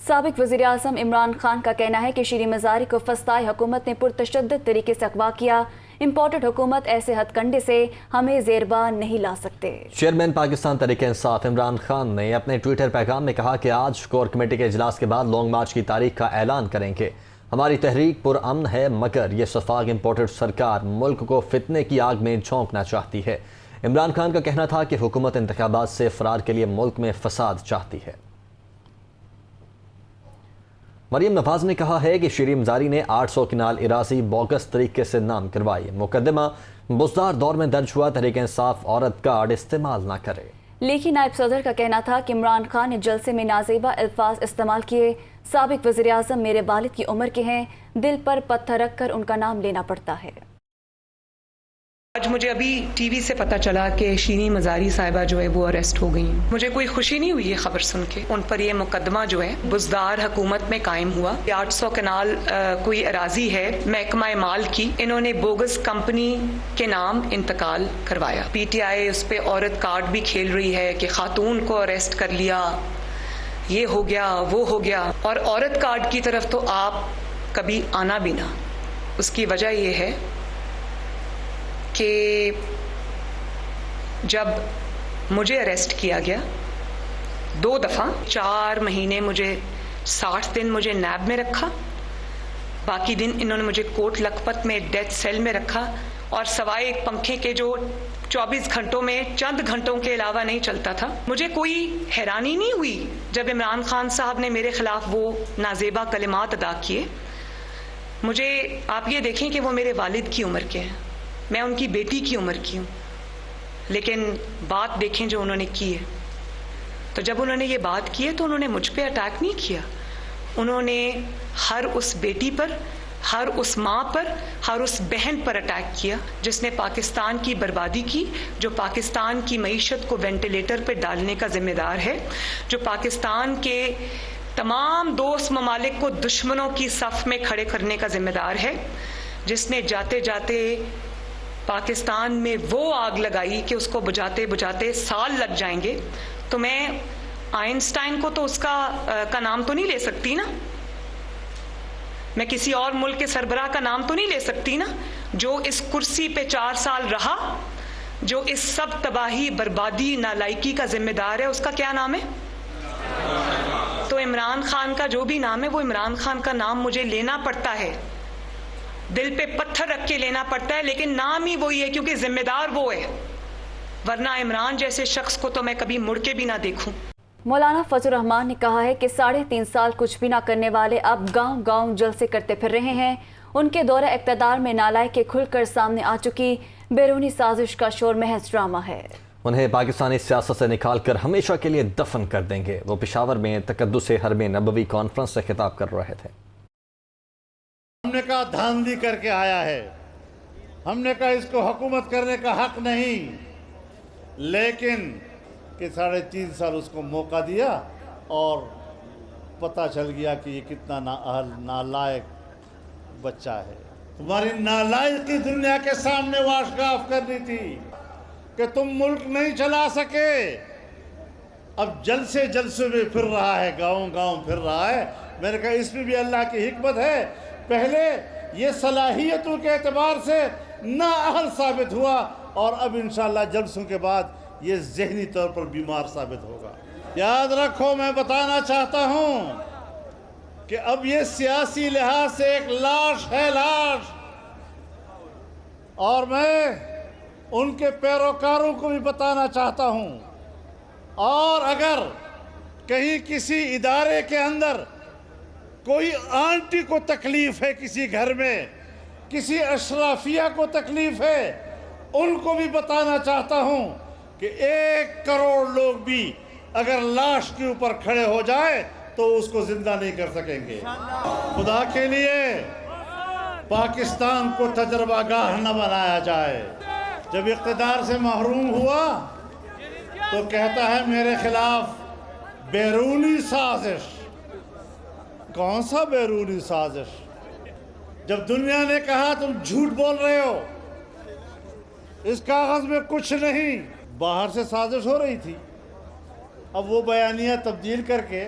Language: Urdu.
سابق وزیر اعظم عمران خان کا کہنا ہے کہ شیریں مزاری کو فسطائی حکومت نے پرتشدد طریقے سے اغوا کیا۔ امپورٹڈ حکومت ایسے ہتھ کنڈے سے ہمیں زیربان نہیں لا سکتے۔ چیئرمین پاکستان تحریک انصاف عمران خان نے اپنے ٹویٹر پیغام میں کہا کہ آج کور کمیٹی کے اجلاس کے بعد لانگ مارچ کی تاریخ کا اعلان کریں گے۔ ہماری تحریک پرامن ہے مگر یہ شفاق امپورٹڈ سرکار ملک کو فتنے کی آگ میں جھونکنا چاہتی ہے۔ عمران خان کا کہنا تھا کہ حکومت انتخابات سے فرار کے لیے ملک میں فساد چاہتی ہے۔ مریم نواز نے کہا ہے کہ شیریں مزاری نے 800 کنال اراضی بوگس طریقے سے نام کروائی۔ مقدمہ بزدار دور میں درج ہوا تحریک انصاف عورت کارڈ استعمال نہ کرے۔ لیکن نائب صدر کا کہنا تھا کہ عمران خان نے جلسے میں نازیبا الفاظ استعمال کیے۔ سابق وزیر اعظم میرے والد کی عمر کے ہیں، دل پر پتھر رکھ کر ان کا نام لینا پڑتا ہے۔ آج مجھے ابھی ٹی وی سے پتا چلا کہ شیریں مزاری صاحبہ جو ہے وہ اریسٹ ہو گئی ہیں۔ مجھے کوئی خوشی نہیں ہوئی یہ خبر سن کے۔ ان پر یہ مقدمہ جو ہے بزدار حکومت میں قائم ہوا۔ 800 کنال کوئی اراضی ہے محکمہ مال کی، انہوں نے بوگس کمپنی کے نام انتقال کروایا۔ پی ٹی آئی اس پہ عورت کارڈ بھی کھیل رہی ہے کہ خاتون کو اریسٹ کر لیا، یہ ہو گیا وہ ہو گیا، اور عورت کارڈ کی طرف تو آپ کبھی آنا بھی نہ۔ اس کی وجہ یہ ہے کہ جب مجھے اریسٹ کیا گیا 2 دفعہ، 4 مہینے مجھے 60 دن مجھے نیب میں رکھا، باقی دن انہوں نے مجھے کوٹ لکھپت میں ڈیتھ سیل میں رکھا، اور سوائے ایک پنکھے کے جو 24 گھنٹوں میں چند گھنٹوں کے علاوہ نہیں چلتا تھا۔ مجھے کوئی حیرانی نہیں ہوئی جب عمران خان صاحب نے میرے خلاف وہ نازیبا کلمات ادا کیے۔ مجھے آپ یہ دیکھیں کہ وہ میرے والد کی عمر کے ہیں، میں ان کی بیٹی کی عمر کی ہوں، لیکن بات دیکھیں جو انہوں نے کی ہے۔ تو جب انہوں نے یہ بات کی ہے تو انہوں نے مجھ پہ اٹیک نہیں کیا، انہوں نے ہر اس بیٹی پر، ہر اس ماں پر، ہر اس بہن پر اٹیک کیا جس نے پاکستان کی بربادی کی، جو پاکستان کی معیشت کو وینٹیلیٹر پہ ڈالنے کا ذمہ دار ہے، جو پاکستان کے تمام دوست ممالک کو دشمنوں کی صف میں کھڑے کرنے کا ذمہ دار ہے، جس نے جاتے جاتے پاکستان میں وہ آگ لگائی کہ اس کو بجھاتے بجھاتے سال لگ جائیں گے۔ تو میں آئنسٹائن کو تو اس کا نام تو نہیں لے سکتی نا، میں کسی اور ملک کے سربراہ کا نام تو نہیں لے سکتی نا، جو اس کرسی پہ 4 سال رہا، جو اس سب تباہی بربادی نالائکی کا ذمہ دار ہے، اس کا کیا نام ہے؟ تو عمران خان کا جو بھی نام ہے وہ عمران خان کا نام مجھے لینا پڑتا ہے، دل پہ پتھر رکھ کے لینا پڑتا ہے، لیکن نام ہی وہی ہے کیونکہ ذمہ دار وہ ہے، ورنہ عمران جیسے شخص کو تو میں کبھی مڑ کے بھی نہ دیکھوں۔ مولانا فضل الرحمان نے کہا ہے کہ 3.5 سال کچھ بھی نہ کرنے والے اب گاؤں گاؤں جلسے کرتے پھر رہے ہیں۔ ان کے دورہ اقتدار میں نالائکی کھل کر سامنے آ چکی، بیرونی سازش کا شور محض ڈرامہ ہے۔ انہیں پاکستانی سیاست سے نکال کر ہمیشہ کے لیے دفن کر دیں گے۔ وہ پشاور میں تقدس حرم نبوی کانفرنس سے خطاب کر رہے تھے۔ ہم نے کہا دھاندلی کر کے آیا ہے، ہم نے کہا اس کو حکومت کرنے کا حق نہیں، لیکن کہ 3.5 سال اس کو موقع دیا اور پتہ چل گیا کہ یہ کتنا نالائق بچہ ہے۔ تمہاری نالائقی دنیا کے سامنے واشگاف کرنی تھی کہ تم ملک نہیں چلا سکے۔ اب جلسے میں پھر رہا ہے، گاؤں گاؤں پھر رہا ہے۔ میں نے کہا اس میں بھی اللہ کی حکمت ہے، پہلے یہ صلاحیتوں کے اعتبار سے نااہل ثابت ہوا، اور اب انشاءاللہ جلسوں کے بعد یہ ذہنی طور پر بیمار ثابت ہوگا۔ یاد رکھو، میں بتانا چاہتا ہوں کہ اب یہ سیاسی لحاظ سے ایک لاش ہے، لاش، اور میں ان کے پیروکاروں کو بھی بتانا چاہتا ہوں، اور اگر کہیں کسی ادارے کے اندر کوئی آنٹی کو تکلیف ہے، کسی گھر میں کسی اشرافیہ کو تکلیف ہے، ان کو بھی بتانا چاہتا ہوں کہ 1 کروڑ لوگ بھی اگر لاش کے اوپر کھڑے ہو جائے تو اس کو زندہ نہیں کر سکیں گے۔ خدا کے لیے پاکستان کو تجربہ گاہ نہ بنایا جائے۔ جب اقتدار سے محروم ہوا تو کہتا ہے میرے خلاف بیرونی سازش۔ کون سا بیرونی سازش؟ جب دنیا نے کہا تم جھوٹ بول رہے ہو، اس کاغذ میں کچھ نہیں، باہر سے سازش ہو رہی تھی۔ اب وہ بیانیہ تبدیل کر کے